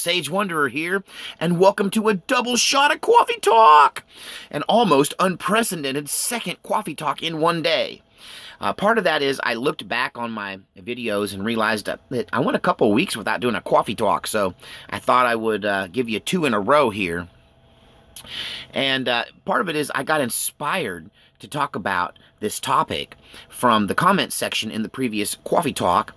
Sage Wanderer here, and welcome to a double shot of Coffee Talk! An almost unprecedented second Coffee Talk in one day. Part of that is I looked back on my videos and realized that I went a couple weeks without doing a Coffee Talk, so I thought I would give you two in a row here. And part of it is I got inspired to talk about this topic from the comments section in the previous Coffee Talk.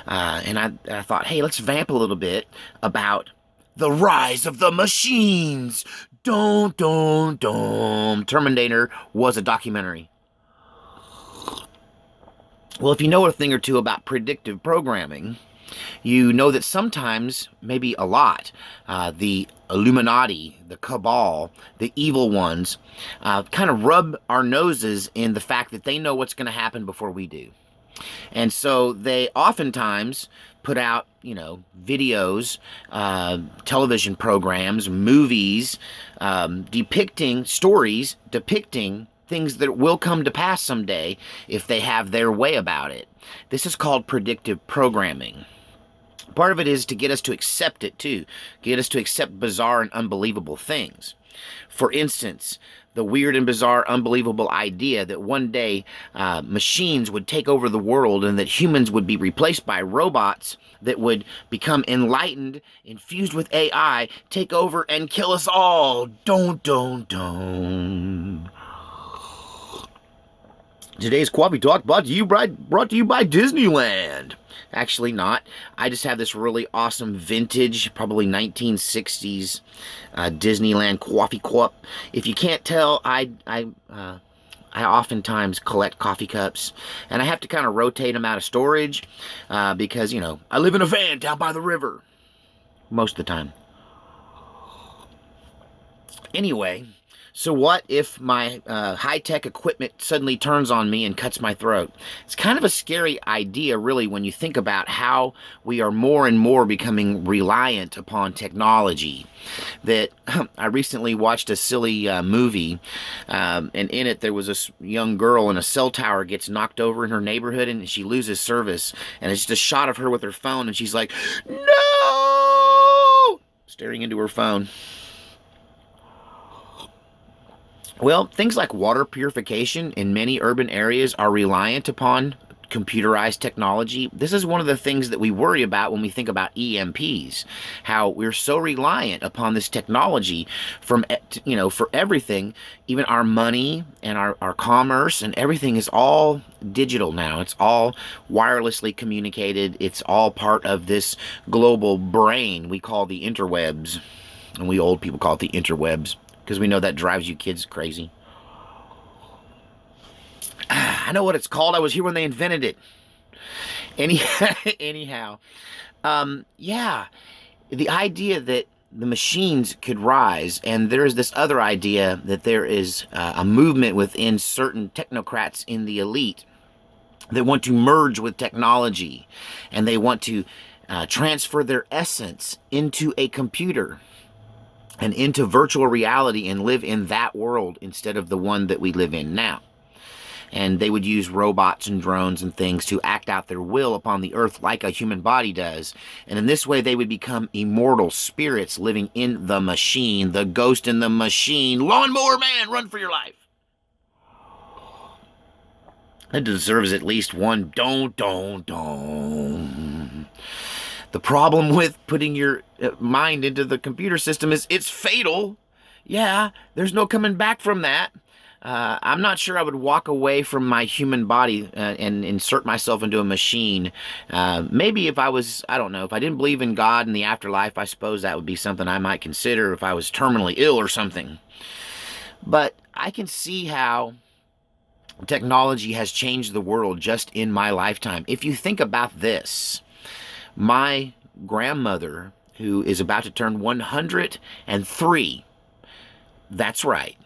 And I thought, hey, let's vamp a little bit about the rise of the machines. Dun, dun, dun. Terminator was a documentary. Well, if you know a thing or two about predictive programming, you know that sometimes, maybe a lot, the Illuminati, the cabal, the evil ones, kind of rub our noses in the fact that they know what's going to happen before we do. And so they oftentimes put out, videos, television programs, movies, depicting stories, depicting things that will come to pass someday if they have their way about it. This is called predictive programming. Part of it is to get us to accept it too, get us to accept bizarre and unbelievable things. For instance, the weird and bizarre, unbelievable idea that one day machines would take over the world and that humans would be replaced by robots that would become enlightened, infused with AI, take over and kill us all. Don't. Today's Coffee Talk brought to you by Disneyland. Actually not. I just have this really awesome vintage, probably 1960s Disneyland coffee cup. If you can't tell, I oftentimes collect coffee cups, and I have to kind of rotate them out of storage because, I live in a van down by the river most of the time. Anyway, so what if my high-tech equipment suddenly turns on me and cuts my throat? It's kind of a scary idea, really, when you think about how we are more and more becoming reliant upon technology. That I recently watched a silly movie, and in it there was a young girl, and a cell tower gets knocked over in her neighborhood, and she loses service. And it's just a shot of her with her phone, and she's like, "No!" staring into her phone. Well, things like water purification in many urban areas are reliant upon computerized technology. This is one of the things that we worry about when we think about EMPs, how we're so reliant upon this technology for everything, even our money and our commerce, and everything is all digital now. It's all wirelessly communicated. It's all part of this global brain we call the interwebs, and we old people call it the interwebs, because we know that drives you kids crazy. I know what it's called. I was here when they invented it. Anyhow, the idea that the machines could rise, and there is this other idea that there is a movement within certain technocrats in the elite that want to merge with technology, and they want to transfer their essence into a computer and into virtual reality and live in that world instead of the one that we live in now. And they would use robots and drones and things to act out their will upon the earth like a human body does. And in this way, they would become immortal spirits living in the machine, the ghost in the machine. Lawnmower man, run for your life. That deserves at least one don't. The problem with putting your mind into the computer system is it's fatal. Yeah, there's no coming back from that. I'm not sure I would walk away from my human body and insert myself into a machine. Maybe if I was, if I didn't believe in God and the afterlife, I suppose that would be something I might consider if I was terminally ill or something. But I can see how technology has changed the world just in my lifetime. If you think about this, my grandmother, who is about to turn 103, that's right,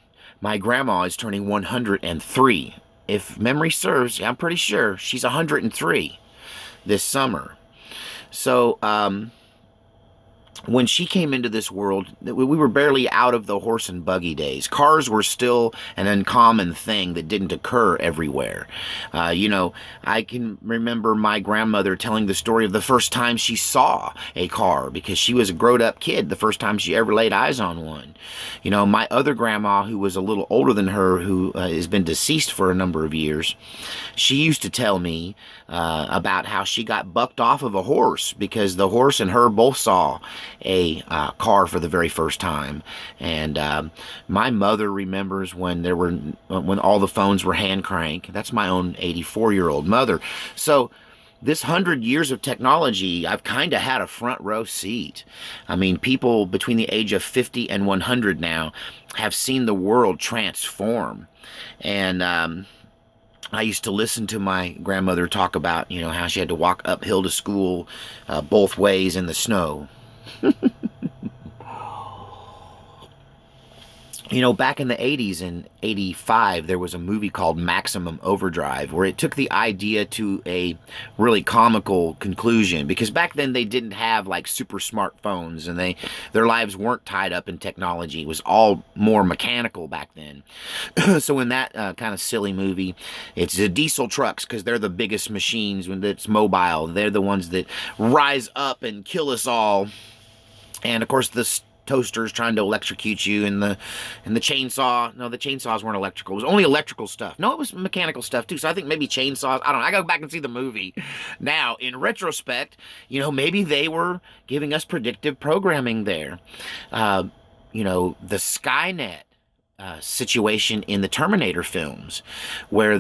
my grandma is turning 103. If memory serves, I'm pretty sure she's 103 this summer. So, when she came into this world, we were barely out of the horse and buggy days. Cars were still an uncommon thing that didn't occur everywhere. I can remember my grandmother telling the story of the first time she saw a car, because she was a grown-up kid the first time she ever laid eyes on one. My other grandma, who was a little older than her, who has been deceased for a number of years, she used to tell me about how she got bucked off of a horse because the horse and her both saw a car for the very first time. And my mother remembers when all the phones were hand crank. That's my own 84-year-old mother. So this 100 years of technology, I've kind of had a front row seat. I mean, people between the age of 50 and 100 now have seen the world transform. And I used to listen to my grandmother talk about, how she had to walk uphill to school both ways in the snow. Back in the 80s, in 85, there was a movie called Maximum Overdrive, where it took the idea to a really comical conclusion, because back then they didn't have like super smartphones, and their lives weren't tied up in technology. It was all more mechanical back then. So in that kind of silly movie, it's the diesel trucks, because they're the biggest machines when it's mobile. They're the ones that rise up and kill us all. And of course, the toasters trying to electrocute you, and the chainsaw. No, the chainsaws weren't electrical. It was only electrical stuff. No, it was mechanical stuff too. So I think maybe chainsaws. I don't know. I go back and see the movie now. In retrospect, maybe they were giving us predictive programming there. The Skynet situation in the Terminator films, where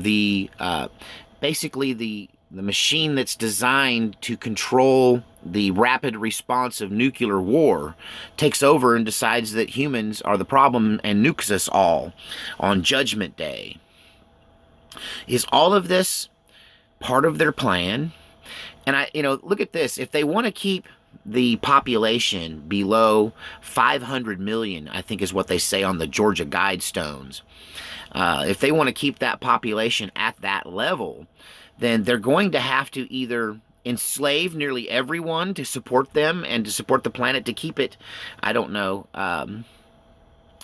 basically the machine that's designed to control the rapid response of nuclear war takes over and decides that humans are the problem and nukes us all on Judgment Day. Is all of this part of their plan? And look at this. If they want to keep the population below 500 million, I think is what they say on the Georgia Guidestones. If they want to keep that population at that level, then they're going to have to either enslave nearly everyone to support them and to support the planet, to keep it,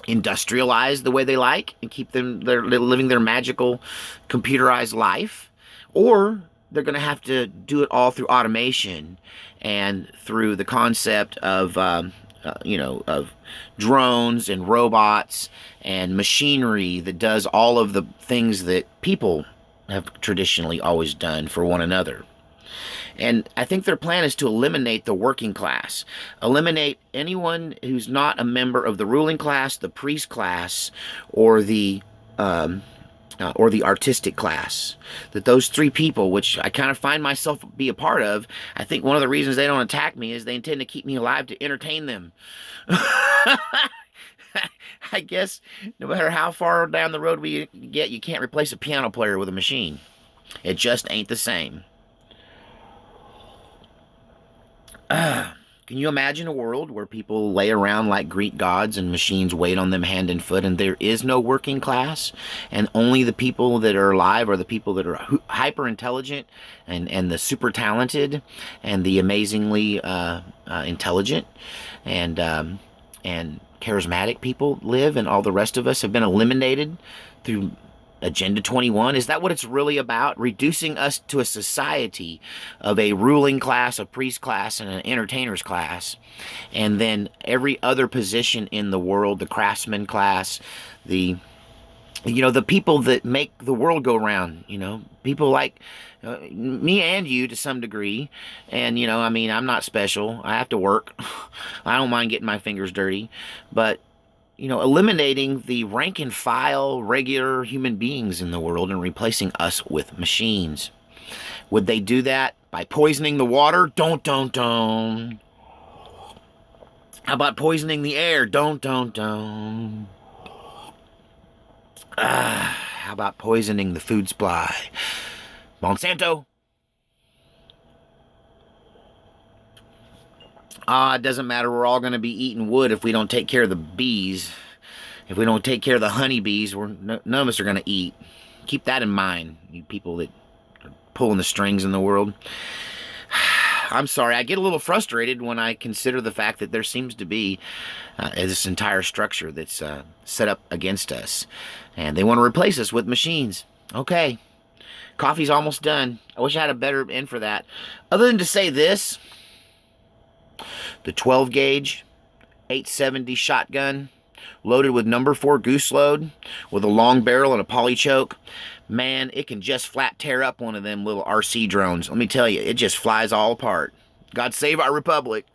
industrialized the way they like, and keep them living their magical computerized life, or they're going to have to do it all through automation and through the concept of of drones and robots and machinery that does all of the things that people have traditionally always done for one another. And I think their plan is to eliminate the working class, eliminate anyone who's not a member of the ruling class, the priest class, or the artistic class. That those three people, which I kind of find myself be a part of, I think one of the reasons they don't attack me is they intend to keep me alive to entertain them. I guess no matter how far down the road we get, you can't replace a piano player with a machine. It just ain't the same. Can you imagine a world where people lay around like Greek gods and machines wait on them hand and foot, and there is no working class, and only the people that are alive are the people that are hyper intelligent and the super talented and the amazingly intelligent and charismatic people live, and all the rest of us have been eliminated through Agenda 21? Is that what it's really about? Reducing us to a society of a ruling class, a priest class, and an entertainer's class. And then every other position in the world, the craftsman class, the people that make the world go round, people like me and you to some degree. And, I'm not special. I have to work. I don't mind getting my fingers dirty. But, eliminating the rank and file, regular human beings in the world and replacing us with machines. Would they do that by poisoning the water? Don't. How about poisoning the air? Don't. How about poisoning the food supply? Monsanto. It doesn't matter. We're all going to be eating wood if we don't take care of the bees. If we don't take care of the honeybees, none of us are going to eat. Keep that in mind, you people that are pulling the strings in the world. I'm sorry, I get a little frustrated when I consider the fact that there seems to be this entire structure that's set up against us. And they want to replace us with machines. Okay, coffee's almost done. I wish I had a better end for that. Other than to say this, the 12 gauge 870 shotgun loaded with number 4 goose load with a long barrel and a poly choke, man, it can just flat tear up one of them little RC drones. Let me tell you, it just flies all apart. God save our republic.